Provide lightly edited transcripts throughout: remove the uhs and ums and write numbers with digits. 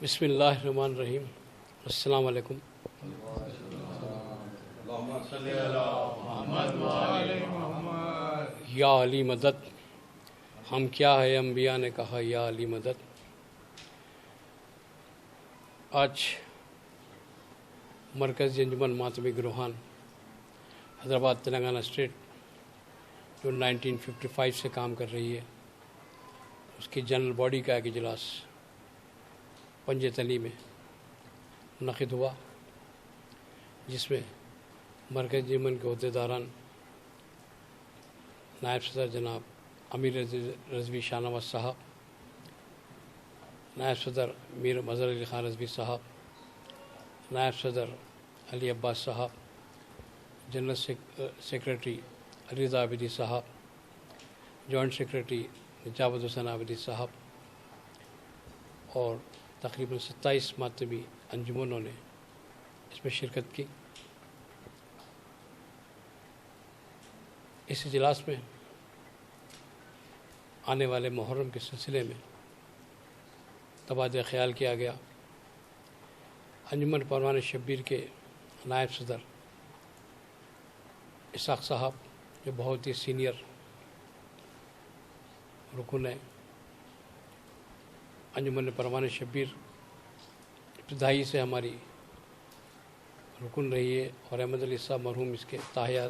بسم اللہ الرحمن الرحیم. السلام علیکم. یا علی مدد. ہم کیا ہے انبیاء نے کہا یا علی مدد. آج مرکزی انجمن ماتمی گروہان حیدرآباد تلنگانہ اسٹیٹ جو 1955 سے کام کر رہی ہے، اس کی جنرل باڈی کا ایک اجلاس پنجتلی میں منعقد ہوا، جس میں مرکزی انجمن کے عہدیداران نائب صدر جناب امیر رضوی شاہ نواز صاحب، نائب صدر میر مظہر علی خان رضوی صاحب، نائب صدر علی عباس صاحب، جنرل سیکرٹری علی رضا عابدی صاحب، جوائنٹ سیکرٹری نجابت حسین عابدی صاحب اور تقریباً 27 ماتمی انجمنوں نے اس میں شرکت کی. اس اجلاس میں آنے والے محرم کے سلسلے میں تبادلہ خیال کیا گیا. انجمن پروان شبیر کے نائب صدر اسحاق صاحب جو بہت ہی سینئر رکن ہے، انجمن پروان شبیر ابتدائی سے ہماری رکن رہی ہے، اور احمد علی صاحب مرحوم اس کے تاحیہ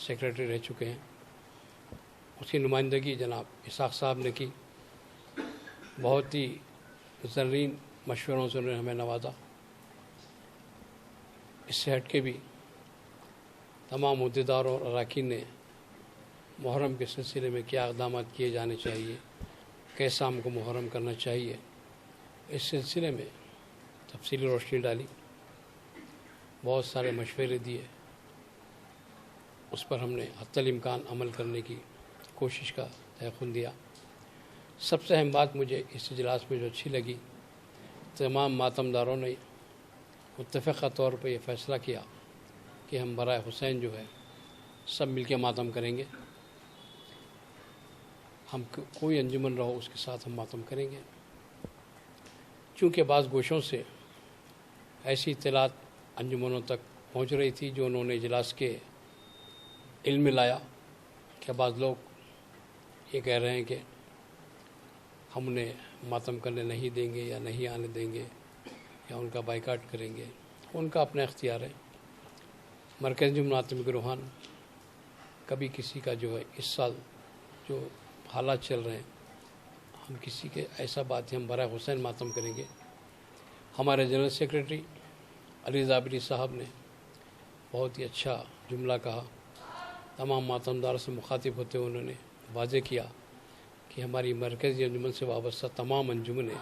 سیکرٹری رہ چکے ہیں. اس کی نمائندگی جناب اسحاق صاحب نے کی. بہت ہی زرین مشوروں سے انہوں نے ہمیں نوازا. اس سے ہٹ کے بھی تمام عہدیداروں اور اراکین نے محرم کے سلسلے میں کیا اقدامات کیے جانے چاہیے، کیسا ہم کو محرم کرنا چاہیے، اس سلسلے میں تفصیلی روشنی ڈالی، بہت سارے مشورے دیے. اس پر ہم نے حتی الامکان عمل کرنے کی کوشش کا تیقن دیا. سب سے اہم بات مجھے اس اجلاس میں جو اچھی لگی، تمام ماتمداروں نے متفقہ طور پہ یہ فیصلہ کیا کہ ہم برائے حسین جو ہے سب مل کے ماتم کریں گے. ہم کوئی انجمن رہو اس کے ساتھ ہم ماتم کریں گے. چونکہ بعض گوشوں سے ایسی اطلاعات انجمنوں تک پہنچ رہی تھی جو انہوں نے اجلاس کے علم میں لایا کہ بعض لوگ یہ کہہ رہے ہیں کہ ہم انہیں ماتم کرنے نہیں دیں گے یا نہیں آنے دیں گے یا ان کا بائیکاٹ کریں گے. ان کا اپنا اختیار ہے. مرکزی انجمن ماتمی گروہان کبھی کسی کا جو ہے اس سال جو حالات چل رہے ہیں، ہم کسی کے ایسا بات ہے ہم برائے حسین ماتم کریں گے. ہمارے جنرل سیکرٹری علی رضا عابدی صاحب نے بہت ہی اچھا جملہ کہا. تمام ماتمداروں سے مخاطب ہوتے ہوئے انہوں نے واضح کیا کہ ہماری مرکزی انجمن سے وابستہ تمام انجمنیں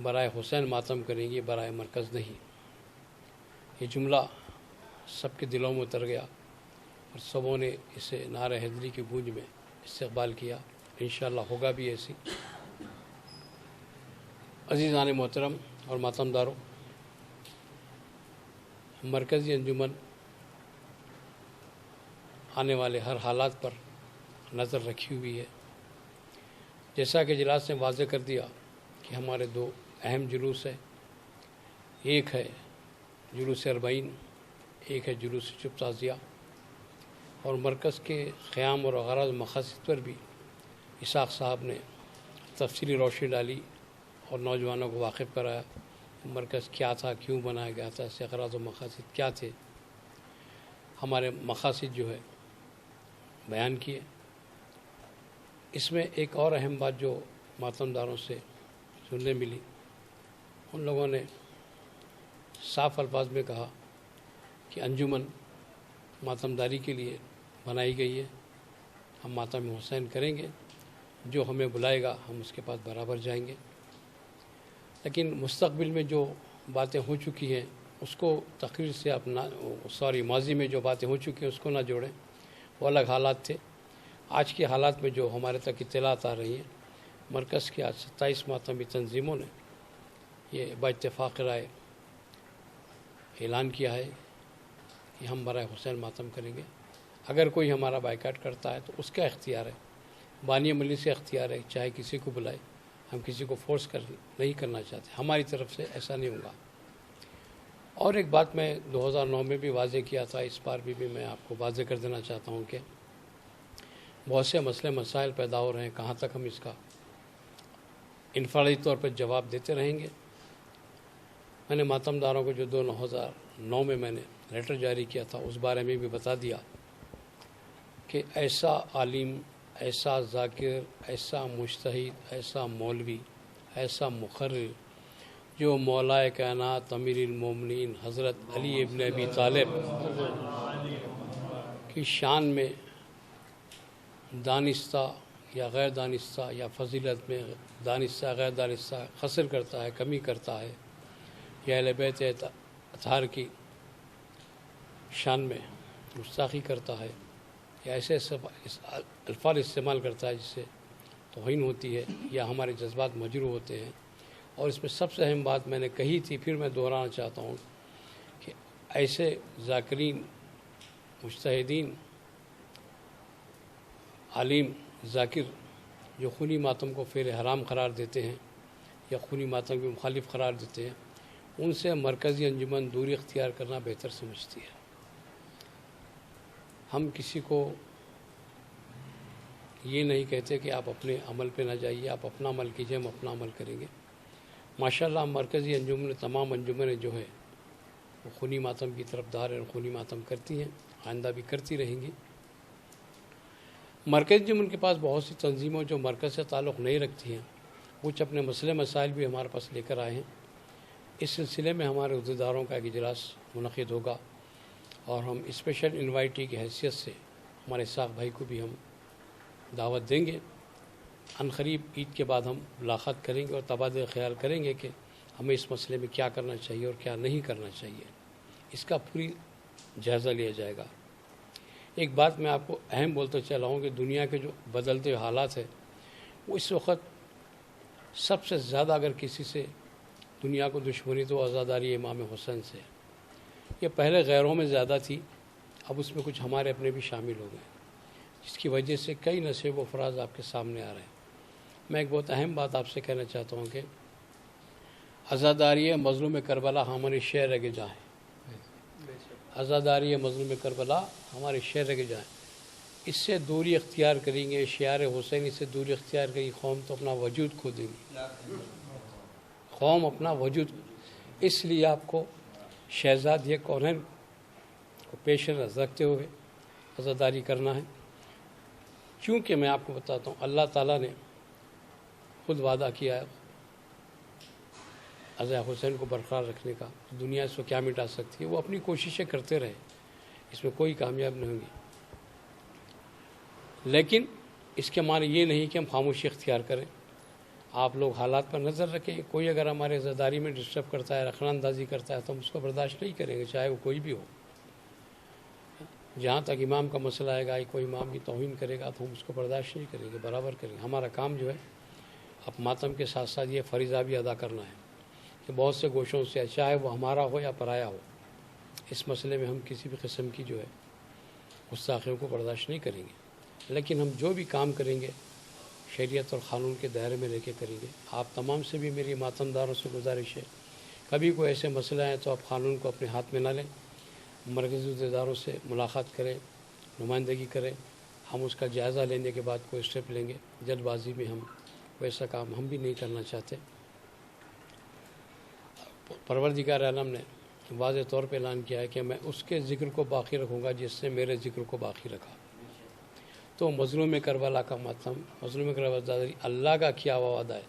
برائے حسین ماتم کریں گی، برائے مرکز نہیں. یہ جملہ سب کے دلوں میں اتر گیا اور سبوں نے اسے نعرہ حیدری کی گونج میں استقبال کیا. انشاءاللہ ہوگا بھی ایسی. عزیزان محترم اور ماتمداروں، مرکزی انجمن آنے والے ہر حالات پر نظر رکھی ہوئی ہے. جیسا کہ اجلاس نے واضح کر دیا کہ ہمارے دو اہم جلوس ہیں. ایک ہے جلوس اربعین، ایک ہے جلوس چپ تازیہ. اور مرکز کے قیام اور غرض مقاصد پر بھی اسحاق صاحب نے تفصیلی روشنی ڈالی اور نوجوانوں کو واقف کرایا. مرکز کیا تھا، کیوں بنایا گیا تھا، اس کے غرض و مقاصد کیا تھے. ہمارے مقاصد جو ہے بیان کیے. اس میں ایک اور اہم بات جو ماتمداروں سے سننے ملی، ان لوگوں نے صاف الفاظ میں کہا کہ انجمن ماتمداری کے لیے بنائی گئی ہے. ہم ماتم حسین کریں گے، جو ہمیں بلائے گا ہم اس کے پاس برابر جائیں گے. لیکن مستقبل میں جو باتیں ہو چکی ہیں اس کو تقریر سے اپنا ماضی میں جو باتیں ہو چکی ہیں اس کو نہ جوڑیں، وہ الگ حالات تھے. آج کے حالات میں جو ہمارے تک اطلاعات آ رہی ہیں، مرکز کی آج 27 ماتمی تنظیموں نے یہ با اتفاق رائے اعلان کیا ہے کہ ہم برائے حسین ماتم کریں گے. اگر کوئی ہمارا بائیکاٹ کرتا ہے تو اس کا اختیار ہے، بانی ملی سے اختیار ہے، چاہے کسی کو بلائے. ہم کسی کو فورس نہیں کرنا چاہتے، ہماری طرف سے ایسا نہیں ہوگا۔ اور ایک بات میں 2009 میں بھی واضح کیا تھا، اس بار بھی میں آپ کو واضح کر دینا چاہتا ہوں کہ بہت سے مسئلے مسائل پیدا ہو رہے ہیں، کہاں تک ہم اس کا انفرادی طور پر جواب دیتے رہیں گے۔ میں نے ماتم داروں کو جو 2009 میں نے لیٹر جاری کیا تھا اس بارے میں بھی بتا دیا کہ ایسا عالم، ایسا ذاکر، ایسا مجتہد، ایسا مولوی، ایسا مقرر جو مولا کائنات امیر المومنین حضرت علی ابن ابی طالب کی شان میں دانستہ یا غیر دانستہ یا فضیلت میں دانستہ غیر دانستہ قصر کرتا ہے، کمی کرتا ہے، یا اہل بیت اطہار کی شان میں گستاخی کرتا ہے، یا ایسے الفاظ استعمال کرتا ہے جس سے توہین ہوتی ہے یا ہمارے جذبات مجروح ہوتے ہیں۔ اور اس میں سب سے اہم بات میں نے کہی تھی، پھر میں دہرانا چاہتا ہوں کہ ایسے ذاکرین، مجتہدین، عالم، ذاکر جو خونی ماتم کو فعل حرام قرار دیتے ہیں یا خونی ماتم کے مخالف قرار دیتے ہیں، ان سے مرکزی انجمن دوری اختیار کرنا بہتر سمجھتی ہے۔ ہم کسی کو یہ نہیں کہتے کہ آپ اپنے عمل پہ نہ جائیے، آپ اپنا عمل کیجیے، ہم اپنا عمل کریں گے۔ ماشاءاللہ مرکزی انجمن، تمام انجمنیں جو ہے وہ خونی ماتم کی طرفدار ہیں، خونی ماتم کرتی ہیں، آئندہ بھی کرتی رہیں گی۔ مرکزی انجمن کے پاس بہت سی تنظیموں جو مرکز سے تعلق نہیں رکھتی ہیں، کچھ اپنے مسئلے مسائل بھی ہمارے پاس لے کر آئے ہیں۔ اس سلسلے میں ہمارے عہدیداروں کا ایک اجلاس منعقد ہوگا اور ہم اسپیشل انوائٹی کی حیثیت سے ہمارے اسحاق بھائی کو بھی ہم دعوت دیں گے۔ عنقریب عید کے بعد ہم ملاقات کریں گے اور تبادلہ خیال کریں گے کہ ہمیں اس مسئلے میں کیا کرنا چاہیے اور کیا نہیں کرنا چاہیے، اس کا پوری جائزہ لیا جائے گا۔ ایک بات میں آپ کو اہم بولتے چلا ہوں کہ دنیا کے جو بدلتے حالات ہیں وہ اس وقت سب سے زیادہ اگر کسی سے دنیا کو دشمنی تو عزاداری امام حسین سے، یہ پہلے غیروں میں زیادہ تھی، اب اس میں کچھ ہمارے اپنے بھی شامل ہو گئے، جس کی وجہ سے کئی نصیب و فراز آپ کے سامنے آ رہے ہیں۔ میں ایک بہت اہم بات آپ سے کہنا چاہتا ہوں کہ عزاداری مظلوم کربلا ہمارے شہر رہ جائیں، عزاداری مظلوم کربلا ہمارے شہر رہ جائیں، اس سے دوری اختیار کریں گے، شعار حسینی سے دوری اختیار کریں گی، قوم تو اپنا وجود کھو دے گی، قوم اپنا وجود۔ اس لیے آپ کو شہزادی کونین کو پیش نظر رکھتے ہوئے عزاداری کرنا ہے، کیونکہ میں آپ کو بتاتا ہوں اللہ تعالیٰ نے خود وعدہ کیا ہے عزا حسین کو برقرار رکھنے کا، دنیا اس کو کیا مٹا سکتی ہے، وہ اپنی کوششیں کرتے رہے، اس میں کوئی کامیاب نہیں ہوگی، لیکن اس کے معنی یہ نہیں کہ ہم خاموشی اختیار کریں۔ آپ لوگ حالات پر نظر رکھیں، کوئی اگر ہمارے عزاداری میں ڈسٹرب کرتا ہے، رخنہ اندازی کرتا ہے تو ہم اس کو برداشت نہیں کریں گے، چاہے وہ کوئی بھی ہو۔ جہاں تک امام کا مسئلہ آئے گا، کوئی امام کی توہین کرے گا تو ہم اس کو برداشت نہیں کریں گے، برابر کریں گے۔ ہمارا کام جو ہے اب ماتم کے ساتھ ساتھ یہ فریضہ بھی ادا کرنا ہے کہ بہت سے گوشوں سے، چاہے وہ ہمارا ہو یا پرایا ہو، اس مسئلے میں ہم کسی بھی قسم کی جو ہے گستاخیوں کو برداشت نہیں کریں گے، لیکن ہم جو بھی کام کریں گے شریعت اور قانون کے دائرے میں رہ کے کریں گے۔ آپ تمام سے بھی میری ماتم داروں سے گزارش ہے، کبھی کوئی ایسے مسئلہ ہیں تو آپ قانون کو اپنے ہاتھ میں نہ لیں، مرکزی عہدیداروں سے ملاقات کریں، نمائندگی کریں، ہم اس کا جائزہ لینے کے بعد کوئی اسٹیپ لیں گے۔ جلد بازی میں ہم ویسا کام ہم بھی نہیں کرنا چاہتے۔ پروردگار عالم نے واضح طور پہ اعلان کیا ہے کہ میں اس کے ذکر کو باقی رکھوں گا جس نے میرے ذکر کو باقی رکھا۔ تو مظلوم کربلا کا ماتم، مظلوم کربلا اللہ کا کیا ہوا وعدہ ہے،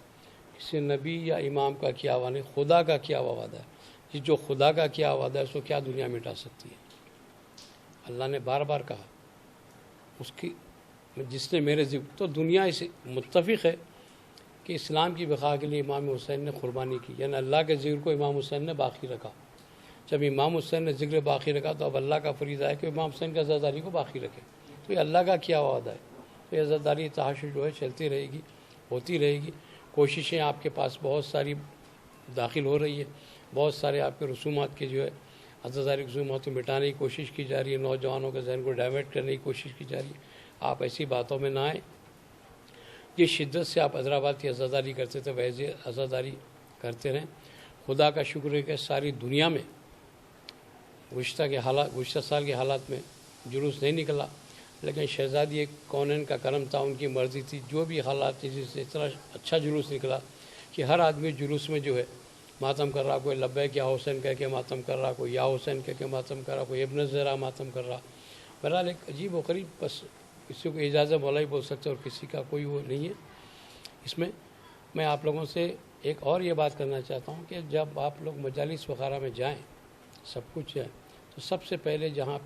کسی نبی یا امام کا کیا ہوا نہیں، خدا کا کیا ہوا وعدہ ہے۔ جو خدا کا کیا وعدہ ہے اس کو کیا دنیا مٹا سکتی ہے؟ اللہ نے بار بار کہا اس کی جس نے میرے ذکر، تو دنیا اس متفق ہے کہ اسلام کی بقا کے لیے امام حسین نے قربانی کی، یعنی اللہ کے ذکر کو امام حسین نے باقی رکھا۔ جب امام حسین نے ذکر باقی رکھا تو اب اللہ کا فریضہ ہے کہ امام حسین کی عزاداری کو باقی رکھے۔ تو یہ اللہ کا کیا وعدہ ہے، تو یہ عزاداری تحاشی جو ہے چلتی رہے گی، ہوتی رہے گی۔ کوششیں آپ کے پاس بہت ساری داخل ہو رہی ہے، بہت سارے آپ کے رسومات کے جو ہے عزاداری رسومات کو مٹانے کی کوشش کی جا رہی ہے، نوجوانوں کے ذہن کو ڈائیورٹ کرنے کی کوشش کی جا رہی ہے۔ آپ ایسی باتوں میں نہ آئیں۔ جس شدت سے آپ حیدرآباد کی عزاداری کرتے تھے ویسے عزاداری کرتے رہیں. خدا کا شکر ہے کہ ساری دنیا میں گزشتہ سال کے حالات میں جلوس نہیں نکلا، لیکن شہزادی کونین کا کرم تھا، ان کی مرضی تھی، جو بھی حالات تھے جس سے اتنا اچھا جلوس نکلا کہ ہر آدمی جلوس میں جو ہے ماتم کر رہا. کوئی لبیک یا حسین کہہ کے ماتم کر رہا، کوئی یا حسین کہہ کے ماتم کر رہا، کوئی ابن زہرا ماتم کر رہا. بہرحال ایک عجیب و غریب، بس کسی کو اجازت مولا ہی بول سکتے اور کسی کا کوئی وہ نہیں ہے. اس میں آپ لوگوں سے ایک اور یہ بات کرنا چاہتا ہوں کہ جب آپ لوگ مجالس وغیرہ میں جائیں، سب کچھ ہے، تو سب سے پہلے جہاں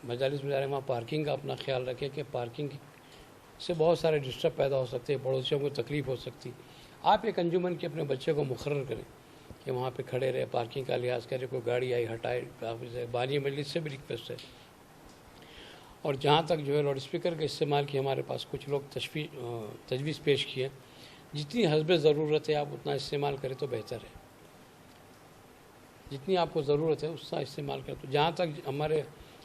مجالس میں جا رہے ہیں وہاں پارکنگ کا اپنا خیال رکھیں کہ پارکنگ سے بہت سارے ڈسٹرب پیدا ہو سکتے ہیں، پڑوسیوں کو تکلیف ہو سکتی. آپ ایک انجمن کے اپنے بچے کو مقرر کریں کہ وہاں پہ کھڑے رہے، پارکنگ کا لحاظ کرے، کوئی گاڑی آئی ہٹائے. بانی مجلس سے بھی ریکویسٹ ہے. اور جہاں تک جو ہے لاؤڈ اسپیکر کے استعمال کی ہمارے پاس کچھ لوگ تجویز پیش کیے، جتنی حسب ضرورت ہے آپ اتنا استعمال کریں تو بہتر ہے. جتنی آپ کو ضرورت ہے اس کا استعمال کریں. تو جہاں تک ہمارے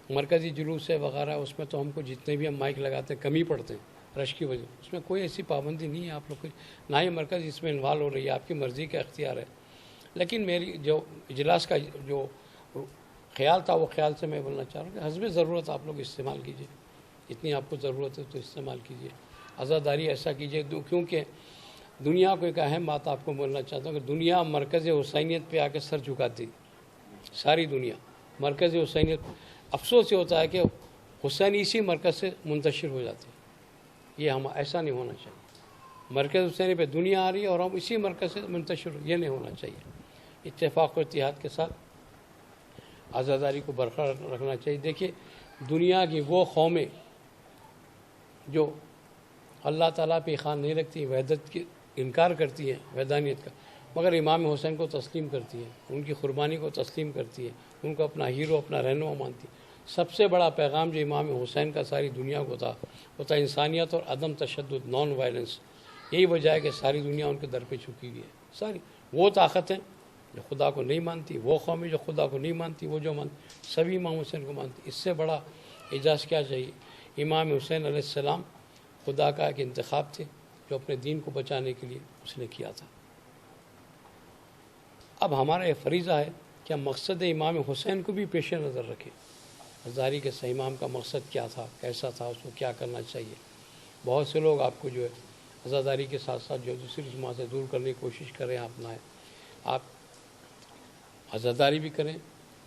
مرکزی جلوس ہے وغیرہ، اس میں تو ہم کو جتنے بھی ہم مائک لگاتے ہیں کم ہی پڑتے ہیں رش کی وجہ. اس میں کوئی ایسی پابندی نہیں ہے آپ لوگ کی، نہ ہی مرکز اس میں انوالو ہو رہی ہے، آپ کی مرضی کا اختیار ہے. لیکن میری جو اجلاس کا جو خیال تھا وہ خیال سے میں بولنا چاہ رہا ہوں کہ حسب ضرورت آپ لوگ استعمال کیجیے، جتنی آپ کو ضرورت ہے تو استعمال کیجیے. عزاداری ایسا کیجیے کیونکہ دنیا کو ایک اہم بات آپ کو بولنا چاہتا ہوں کہ دنیا مرکز حسینیت پہ آ کے سر جھکاتی، ساری دنیا مرکز حسینیت. افسوس یہ ہوتا ہے کہ حسین اسی مرکز سے منتشر ہو جاتے ہیں. یہ ہم ایسا نہیں ہونا چاہیے. مرکز حسینی پہ دنیا آ رہی ہے اور ہم اسی مرکز سے منتشر، یہ نہیں ہونا چاہیے. اتفاق و اتحاد کے ساتھ عزاداری کو برقرار رکھنا چاہیے. دیکھیے دنیا کی وہ قومیں جو اللہ تعالیٰ پہ ایمان نہیں رکھتی، وحدت کی انکار کرتی ہیں، وحدانیت کا، مگر امام حسین کو تسلیم کرتی ہیں، ان کی قربانی کو تسلیم کرتی ہے، ان کو اپنا ہیرو، اپنا رہنما مانتی. سب سے بڑا پیغام جو امام حسین کا ساری دنیا کو تھا وہ تھا انسانیت اور عدم تشدد، نان وائلنس. یہی وجہ ہے کہ ساری دنیا ان کے در پہ جھکی ہوئی ہے. ساری وہ طاقتیں جو خدا کو نہیں مانتی، وہ قومیں جو خدا کو نہیں مانتی، وہ جو مانتی، سبھی امام حسین کو مانتی. اس سے بڑا اعزاز کیا چاہیے؟ امام حسین علیہ السلام خدا کا ایک انتخاب تھے جو اپنے دین کو بچانے کے لیے اس نے کیا تھا. اب ہمارا یہ فریضہ ہے کہ ہم مقصد امام حسین کو بھی پیش نظر رکھیں. عزاداری کے صحیح امام کا مقصد کیا تھا، کیسا تھا، اس کو کیا کرنا چاہیے. بہت سے لوگ آپ کو جو ہے عزاداری کے ساتھ ساتھ جو دوسری رسومات سے دور کرنے کی کوشش کر رہے ہیں. اپنائیں، آپ عزاداری بھی کریں،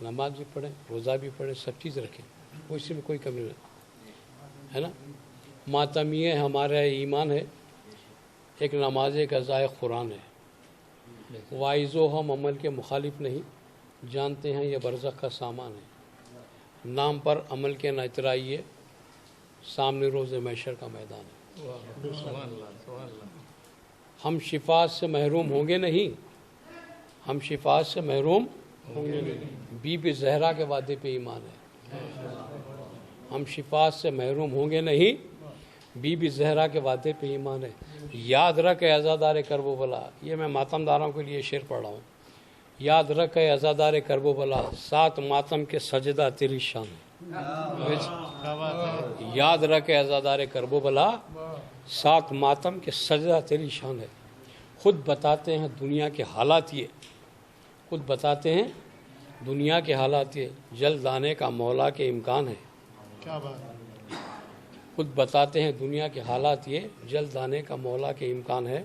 نماز بھی پڑھیں، روزہ بھی پڑھیں، سب چیز رکھیں، وہ اسی میں کوئی کمی نہیں ہے نا. ماتمیہ ہمارا ایمان ہے، ایک نماز قضائے قرآن ہے. وائز و ہم عمل کے مخالف نہیں، جانتے ہیں یہ برزخ کا سامان ہے. نام پر عمل کے نہ اترائیے، سامنے روز محشر کا میدان ہے. ہم شفاعت سے محروم ہوں گے نہیں، ہم شفاعت سے محروم ہوں گے نہیں. بی بی زہرا کے وعدے پہ ایمان ہے. ہم شفاعت سے محروم ہوں گے نہیں، بی بی زہرا کے وعدے پہ ایمان ہے. یاد رکھ اے عزادار کرب و بلا، یہ میں ماتم داروں کے لیے شعر پڑھ رہا ہوں. یاد رکھ اے عزادار کرب و بلا، سات ماتم کے سجدہ تیری شان ہے. یاد رکھ اے عزادار کرب و بلا، سات ماتم کے سجدہ تیری شان ہے. خود بتاتے ہیں دنیا کے حالات یہ، خود بتاتے ہیں دنیا کے حالات یہ، جلد آنے کا مولا کے امکان ہے. کیا بات ہے. خود بتاتے ہیں دنیا کے حالات یہ، جلد آنے کا مولا کے امکان ہے.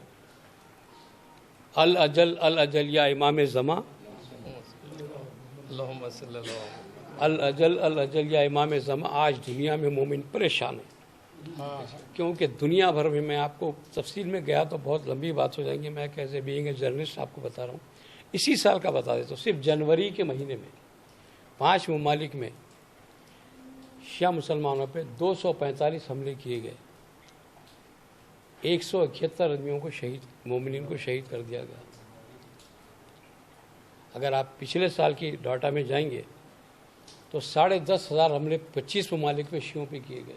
الاجل الاجل یا امام زمان، الاجل الاجل یا امام زمان. آج دنیا میں مومن پریشان ہے، کیونکہ دنیا بھر میں آپ کو تفصیل میں گیا تو بہت لمبی بات ہو جائیں گی. میں کیسے بینگ اے جرنلسٹ آپ کو بتا رہا ہوں. اسی سال کا بتا دیتا ہوں، صرف جنوری کے مہینے میں 5 ممالک میں شیعہ مسلمانوں پہ 245 حملے کیے گئے. 171 آدمیوں کو شہید، مومنین کو شہید کر دیا گیا. اگر آپ پچھلے سال کی ڈاٹا میں جائیں گے تو 10,500 حملے 25 ممالک میں شیعوں پہ کیے گئے.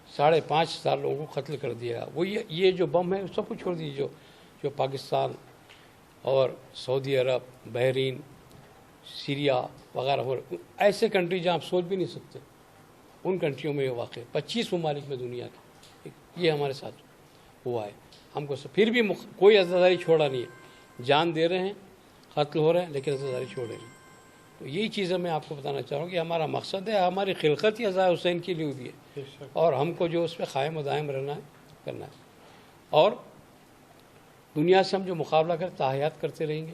5,500 لوگوں کو قتل کر دیا. وہ یہ جو بم ہے سب کو چھوڑ دیجیے، جو پاکستان اور سعودی عرب، بحرین، سیریا وغیرہ ایسے کنٹری جہاں آپ سوچ بھی نہیں سکتے، ان کنٹریوں میں یہ واقع 25 ممالک میں دنیا کے یہ ہمارے ساتھ ہوا ہے. ہم کو پھر بھی کوئی عزاداری چھوڑا نہیں ہے. جان دے رہے ہیں, قتل ہو رہے ہیں, لیکن عزاداری چھوڑے نہیں. تو یہی چیزیں میں آپ کو بتانا چاہ رہا ہوں کہ ہمارا مقصد ہے, ہماری خلقت ہی عزا حسین کے لیے ہوئی ہے, اور ہم کو جو اس پہ قائم و دائم رہنا ہے, کرنا ہے. اور دنیا سے ہم جو مقابلہ کرتے تحیات کرتے رہیں گے,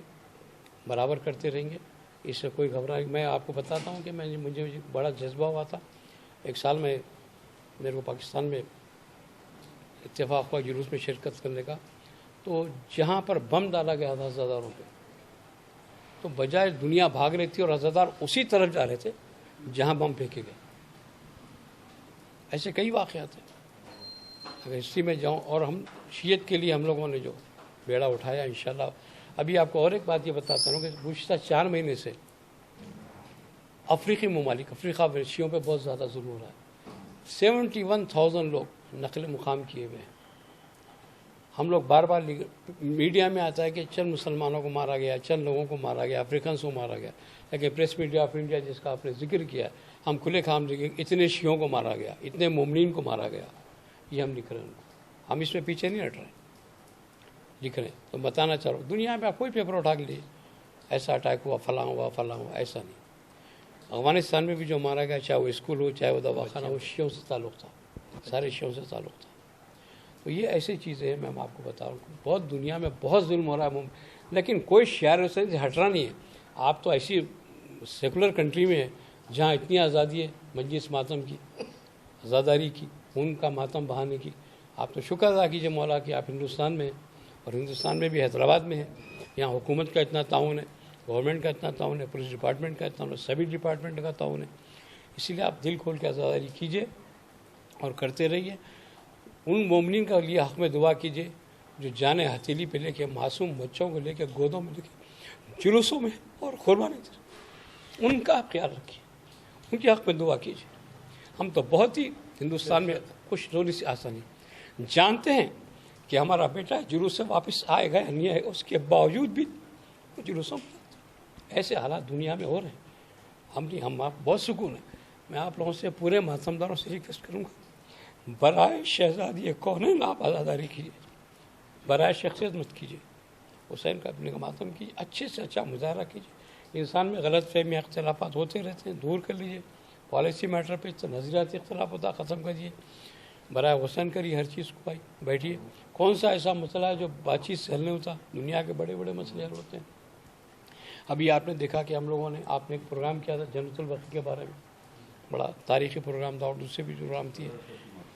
برابر کرتے رہیں گے, اس سے کوئی گھبراہٹ. میں آپ کو بتاتا ہوں کہ مجھے بڑا جذبہ ہوا تھا. ایک سال میں میرے کو پاکستان میں اتفاق ہوا جلوس میں شرکت کرنے کا, تو جہاں پر بم ڈالا گیا تھا عزاداروں پہ, تو بجائے دنیا بھاگ رہی تھی اور عزادار اسی طرف جا رہے تھے جہاں بم پھینکے گئے. ایسے کئی واقعات ہیں. اگر ہسٹری میں جاؤں, اور ہم شیعت کے لیے ہم لوگوں نے جو بیڑا اٹھایا انشاءاللہ. ابھی آپ کو اور ایک بات یہ بتاتا ہوں کہ گزشتہ 4 مہینے سے افریقی ممالک, افریقہ میں شیعوں پہ بہت زیادہ ظلم ہو رہا ہے. 71,000 لوگ نقل مقام کیے ہوئے ہیں. ہم لوگ بار بار میڈیا میں آتا ہے کہ چند مسلمانوں کو مارا گیا, چند لوگوں کو مارا گیا, افریقنس کو مارا گیا, لیکن پریس میڈیا آف انڈیا جس کا آپ نے ذکر کیا, ہم کھلے خام دیکھیں اتنے شیعوں کو مارا گیا, اتنے مومنین کو مارا گیا. یہ ہم لکھ رہے ہیں, ہم اس میں پیچھے نہیں ہٹ رہے, لکھ رہے ہیں. تو بتانا چاہ رہا ہوں, دنیا میں آپ کوئی پیپر اٹھا کے لیجیے, ایسا اٹیک ہوا, فلاں ہوا, فلاں ہوا, ایسا نہیں. افغانستان میں بھی جو مارا گیا, چاہے وہ اسکول ہو, چاہے وہ دواخانہ ہو, شیعوں سے تعلق تھا, سارے شیعوں سے تعلق تھا. تو یہ ایسی چیزیں ہیں, میں آپ کو بتا رہا ہوں. بہت دنیا میں بہت ظلم ہو رہا ہے, لیکن کوئی شعر سے ہٹ رہا نہیں ہے. آپ تو ایسی سیکولر کنٹری میں ہیں جہاں اتنی آزادی ہے مجلس ماتم کی, آزاداری کی, ان کا ماتم بہانے کی. آپ تو شکر ادا کیجیے مولا کہ آپ ہندوستان میں ہیں, اور ہندوستان میں بھی حیدرآباد میں ہے. یہاں حکومت کا اتنا تعاون ہے, گورنمنٹ کا اتنا تعاون ہے, پولیس ڈپارٹمنٹ کا اتنا, سبھی ڈپارٹمنٹ کا تعاون ہے. اسی لیے آپ دل کھول کے آزاداری کیجیے اور کرتے رہیے. ان مومنین کا لیے حق میں دعا کیجیے جو جانے ہتھیلی پہ لے کے, معصوم بچوں کو لے کے, گودوں میں لے کے جلوسوں میں اور قربانی دے, ان کا آپ خیال رکھیے, ان کے حق میں دعا کیجیے. ہم تو بہت ہی ہندوستان میں خوش رولی سے آسانی جانتے ہیں کہ ہمارا بیٹا جلوس سے واپس آئے گا یا نہیں آئے گا, اس کے باوجود بھی جلوسوں میں ایسے حالات دنیا میں ہو رہے ہیں. ہم نہیں, ہم آپ بہت سکون ہے. میں آپ لوگوں سے, پورے ماتمداروں سے ریکویسٹ کروں گا, برائے شہزادی کونین آپ آزاداری کیجیے, برائے شخصیت مت کیجیے. حسین کا اپنے کا ماتم کیجیے, اچھے سے اچھا مظاہرہ کیجیے. انسان میں غلط فہمی اختلافات ہوتے رہتے ہیں, دور کر لیجیے. پالیسی میٹر پہ نظریاتی اختلاف ہوتا ختم کریے. برائے حسین کریے, ہر چیز کو بیٹھیے. کون سا ایسا مسئلہ ہے جو بات چیت سے حل نہیں ہوتا؟ دنیا کے بڑے بڑے مسئلے حل ہوتے ہیں. ابھی آپ نے دیکھا کہ ہم لوگوں نے, آپ نے ایک پروگرام کیا تھا جنت البقیع کے بارے میں, بڑا تاریخی پروگرام تھا, اور دوسرے بھی پروگرام تھی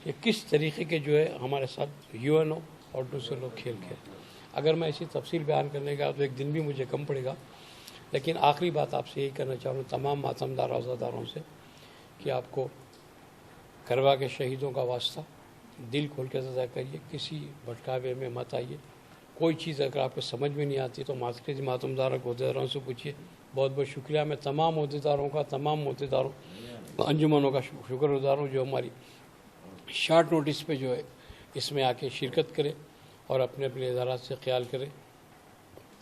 کہ کس طریقے کے جو ہے ہمارے ساتھ یو این او اور دوسرے لوگ کھیل کھیل. اگر میں اسی تفصیل بیان کرنے کا تو ایک دن بھی مجھے کم پڑے گا, لیکن آخری بات آپ سے یہی کرنا چاہوں گا تمام ماتمدار عزاداروں سے کہ آپ کو کربلا کے شہیدوں کا واسطہ دل کھول کے ادا کریے, کسی بھٹکاوے میں مت آئیے. کوئی چیز اگر آپ کو سمجھ میں نہیں آتی تو مرکزی ماتمداروں کو عہدیداروں سے پوچھیے. بہت بہت شکریہ. میں تمام عہدیداروں کا, تمام عہدیداروں انجمنوں کا شکر گزار ہوں جو ہماری شارٹ نوٹس پہ جو ہے اس میں آ کے شرکت کرے اور اپنے اپنے ادارات سے خیال کرے.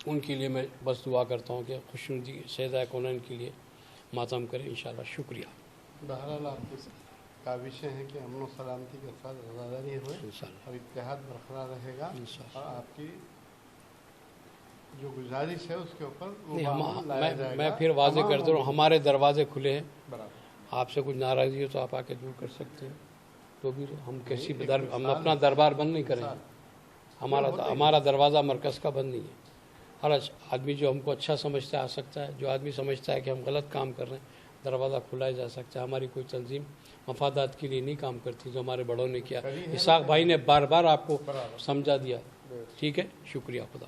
ان کے لیے میں بس دعا کرتا ہوں کہ خوشنودی سیدہ کونین کے لیے ماتم کرے انشاءاللہ. شکریہ. بہرحال آپ کی کاوشیں ہیں کہ امن و سلامتی کے ساتھ عزاداری ہوئے اور اتحاد برقرار رہے گا, اور آپ کی جو گزارش ہے اس کے اوپر میں پھر واضح کرتا ہوں, ہمارے دروازے کھلے ہیں. آپ سے کچھ ناراضی ہو تو آپ آ کے دور کر سکتے ہیں. تو بھی ہم کسی ہم اپنا دربار بند نہیں کریں گے. ہمارا دروازہ مرکز کا بند نہیں ہے. ہر آدمی جو ہم کو اچھا سمجھتا ہے آ سکتا ہے. جو آدمی سمجھتا ہے کہ ہم غلط کام کر رہے ہیں, دروازہ کھلایا جا سکتا ہے. ہماری کوئی تنظیم مفادات کے لیے نہیں کام کرتی جو ہمارے بڑوں نے کیا. اسحاق بھائی نے بار بار آپ کو سمجھا دیا. ٹھیک ہے, شکریہ. خدا.